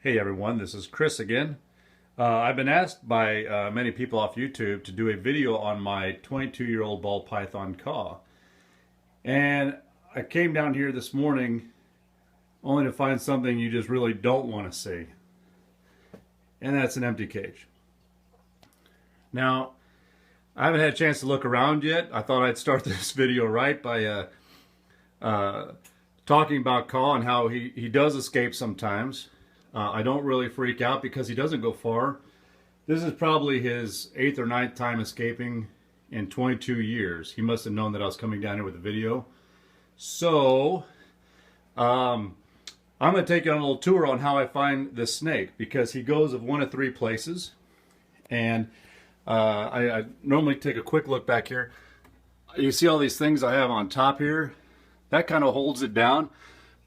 Hey everyone, this is Chris again. I've been asked by many people off YouTube to do a video on my 22-year-old ball python caw. And I came down here this morning only to find something you just really don't want to see. And that's an empty cage. Now, I haven't had a chance to look around yet. I thought I'd start this video right by talking about caw and how he does escape sometimes. I don't really freak out because he doesn't go far. This is probably his 8th or 9th time escaping in 22 years. He must have known that I was coming down here with a video. So, I'm going to take you on a little tour on how I find this snake, because he goes of one of 3 places. And I normally take a quick look back here. You see all these things I have on top here? That kind of holds it down.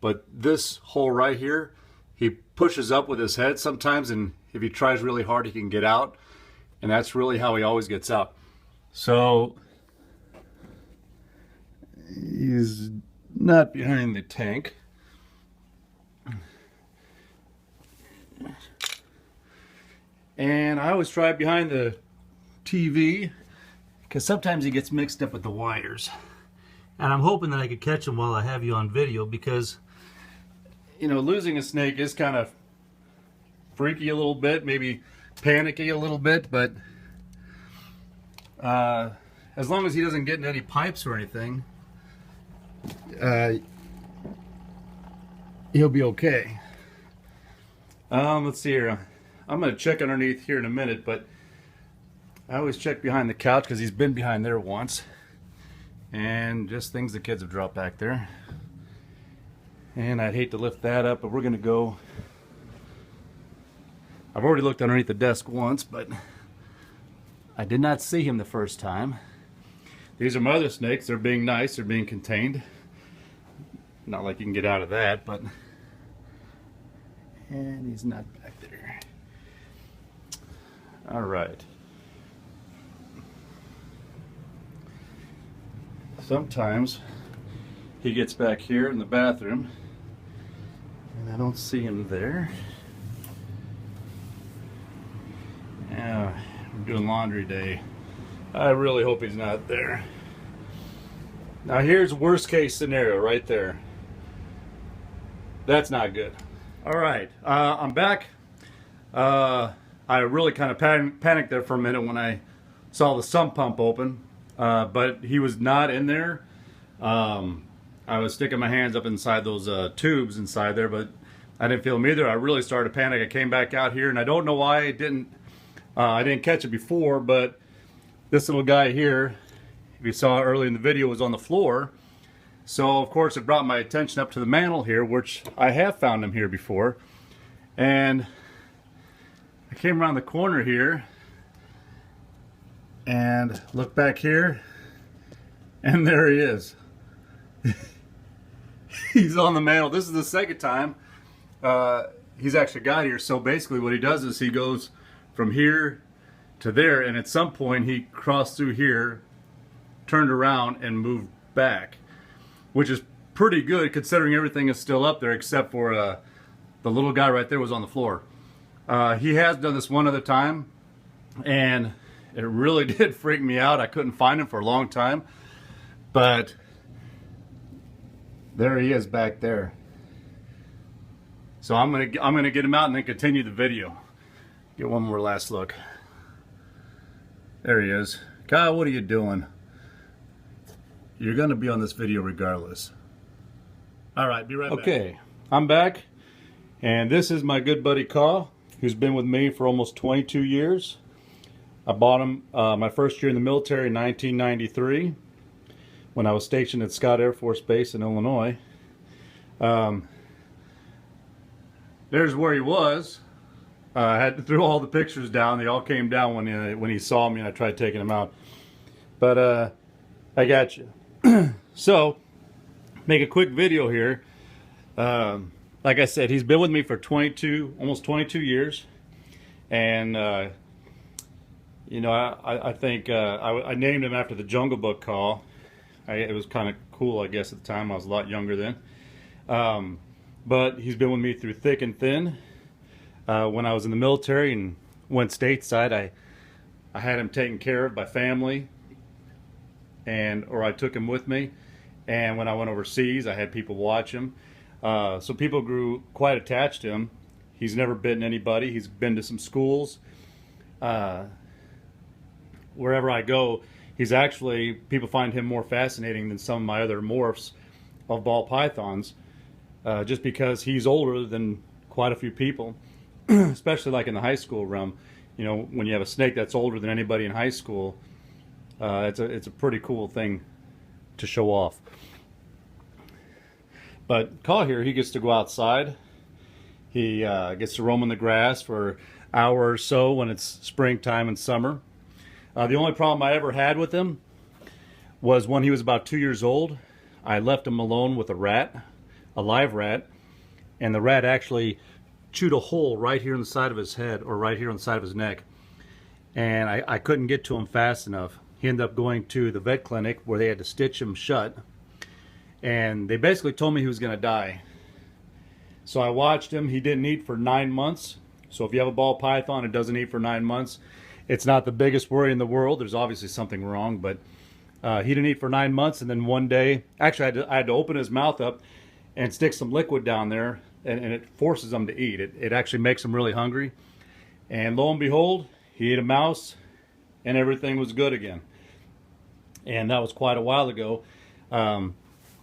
But this hole right here, he pushes up with his head sometimes, and if he tries really hard, he can get out. And that's really how he always gets out. So, he's not behind the tank. And I always try behind the TV, because sometimes he gets mixed up with the wires. And I'm hoping that I could catch him while I have you on video, because you know, losing a snake is kind of freaky a little bit, maybe panicky a little bit, but as long as he doesn't get in any pipes or anything, he'll be okay. Let's see here. I'm going to check underneath here in a minute, but I always check behind the couch because he's been behind there once. And just things the kids have dropped back there. And I'd hate to lift that up, but we're going to go. I've already looked underneath the desk once, but I did not see him the first time. These are my other snakes. They're being nice. They're being contained. Not like you can get out of that, but... And he's not back there. All right. Sometimes he gets back here in the bathroom, and I don't see him there. Yeah, we're doing laundry day. I really hope he's not there. Now here's worst case scenario right there. That's not good. All right, I'm back. I really kind of panicked there for a minute when I saw the sump pump open, but he was not in there. I was sticking my hands up inside those tubes inside there, but I didn't feel them either. I really started to panic. I came back out here, and I don't know why I didn't catch it before, but this little guy here, if you saw early in the video, was on the floor. So, of course, it brought my attention up to the mantle here, which I have found him here before. And I came around the corner here and looked back here, and there he is. He's on the mantle. This is the second time he's actually got here. So basically what he does is he goes from here to there, and at some point he crossed through here, turned around, and moved back, which is pretty good considering everything is still up there except for the little guy right there was on the floor. He has done this one other time, and it really did freak me out. I couldn't find him for a long time, but there he is back there. So I'm gonna get him out and then continue the video. Get one more last look. There he is. Kyle, what are you doing? You're gonna be on this video regardless. All right, be right back. Okay, I'm back, and this is my good buddy caw, who's been with me for almost 22 years. I bought him my first year in the military in 1993. When I was stationed at Scott Air Force Base in Illinois. There's where he was. I had to throw all the pictures down. They all came down when he saw me and I tried taking him out. But I got you. So, make a quick video here. Like I said, he's been with me for almost 22 years. And you know, I think I named him after the Jungle Book caw. It was kind of cool, I guess, at the time. I was a lot younger then. But he's been with me through thick and thin. When I was in the military and went stateside, I had him taken care of by family, or I took him with me. And when I went overseas, I had people watch him. So people grew quite attached to him. He's never bitten anybody. He's been to some schools. Wherever I go, people find him more fascinating than some of my other morphs of ball pythons, just because he's older than quite a few people, especially like in the high school realm. You know, when you have a snake that's older than anybody in high school, it's a pretty cool thing to show off. But Caw here, he gets to go outside. He gets to roam in the grass for an hour or so when it's springtime and summer. The only problem I ever had with him was when he was about 2 years old. I left him alone with a rat, a live rat, and the rat actually chewed a hole right here in the side of his head, or right here on the side of his neck. And I couldn't get to him fast enough. He ended up going to the vet clinic where they had to stitch him shut. And they basically told me he was going to die. So I watched him. He didn't eat for 9 months. So if you have a ball python, it doesn't eat for 9 months. It's not the biggest worry in the world. There's obviously something wrong, but he didn't eat for 9 months. And then one day, actually I had to open his mouth up and stick some liquid down there, and it forces him to eat. It actually makes him really hungry. And lo and behold, he ate a mouse and everything was good again. And that was quite a while ago.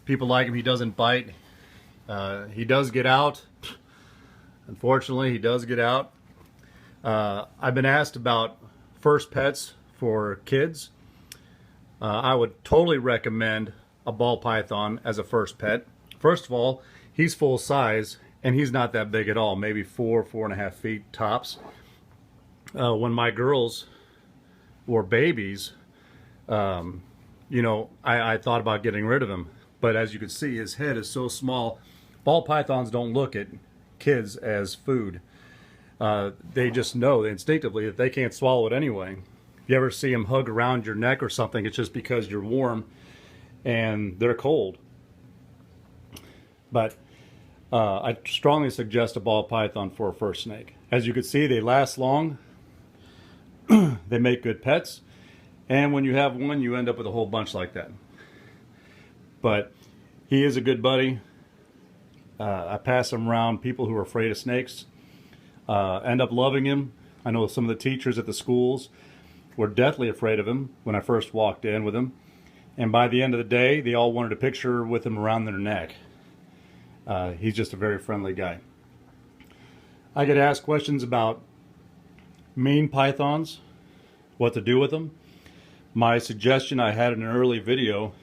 People like him. He doesn't bite. He does get out. Unfortunately, he does get out. I've been asked about first pets for kids. I would totally recommend a ball python as a first pet. First of all, he's full size and he's not that big at all, maybe 4.5 feet tops. When my girls were babies, you know, I thought about getting rid of him, but as you can see, his head is so small. Ball pythons don't look at kids as food. They just know instinctively that they can't swallow it anyway. If you ever see them hug around your neck or something, it's just because you're warm and they're cold. But I strongly suggest a ball python for a first snake. As you can see, they last long. They make good pets. And when you have one, you end up with a whole bunch like that. But he is a good buddy. I pass him around. People who are afraid of snakes end up loving him. I know some of the teachers at the schools were deathly afraid of him when I first walked in with him. And by the end of the day, they all wanted a picture with him around their neck. He's just a very friendly guy. I get asked questions about mean pythons, what to do with them. My suggestion I had in an early video,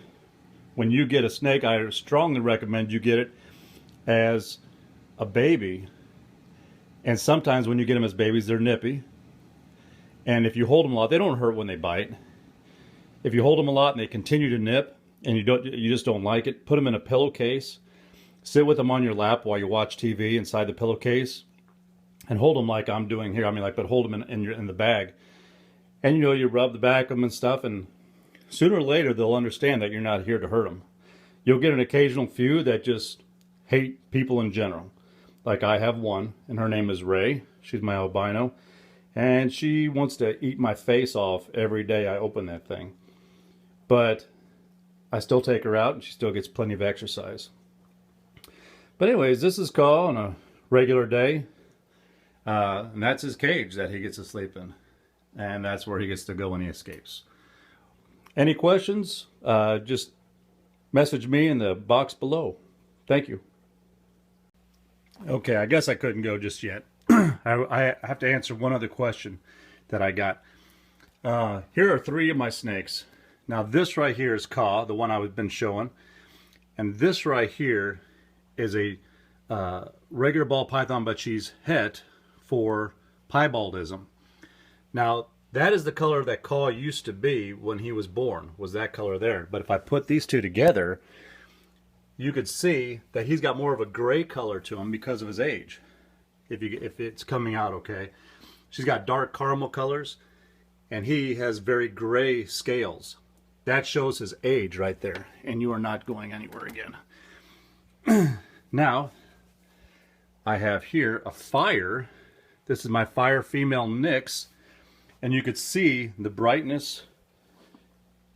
when you get a snake, I strongly recommend you get it as a baby. And sometimes when you get them as babies, they're nippy. And if you hold them a lot, they don't hurt when they bite. If you hold them a lot and they continue to nip and you just don't like it, put them in a pillowcase. Sit with them on your lap while you watch TV inside the pillowcase, and hold them like I'm doing here. I mean, but hold them in the bag. And you know, you rub the back of them and stuff, and sooner or later they'll understand that you're not here to hurt them. You'll get an occasional few that just hate people in general. Like I have one, and her name is Ray. She's my albino, and she wants to eat my face off every day I open that thing. But I still take her out, and she still gets plenty of exercise. But anyways, this is Caw on a regular day, and that's his cage that he gets to sleep in, and that's where he gets to go when he escapes. Any questions? Just message me in the box below. Thank you. Okay, I guess I couldn't go just yet. I have to answer one other question that I got. Here are 3 of my snakes. Now this right here is Caw, the one I've been showing, and this right here is a regular ball python, but she's het for piebaldism. Now that is the color that Caw used to be when he was born, was that color there. But if I put these two together, you could see that he's got more of a gray color to him because of his age. If it's coming out okay. She's got dark caramel colors, and he has very gray scales. That shows his age right there, and you are not going anywhere again. Now, I have here a fire This is my fire female Nyx, and you could see the brightness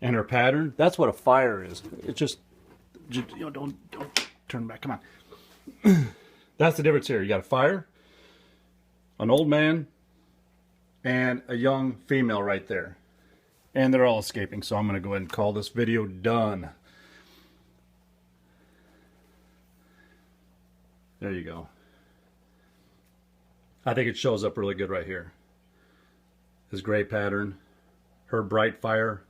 and her pattern. That's what a fire is. It's just you know, don't turn back. Come on. That's the difference here. You got a fire, an old man, and a young female right there. And they're all escaping, so I'm going to go ahead and call this video done. There you go. I think it shows up really good right here. This gray pattern, her bright fire,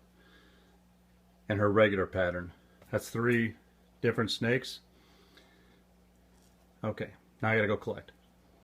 and her regular pattern. That's 3 different snakes. Okay, now I gotta go collect.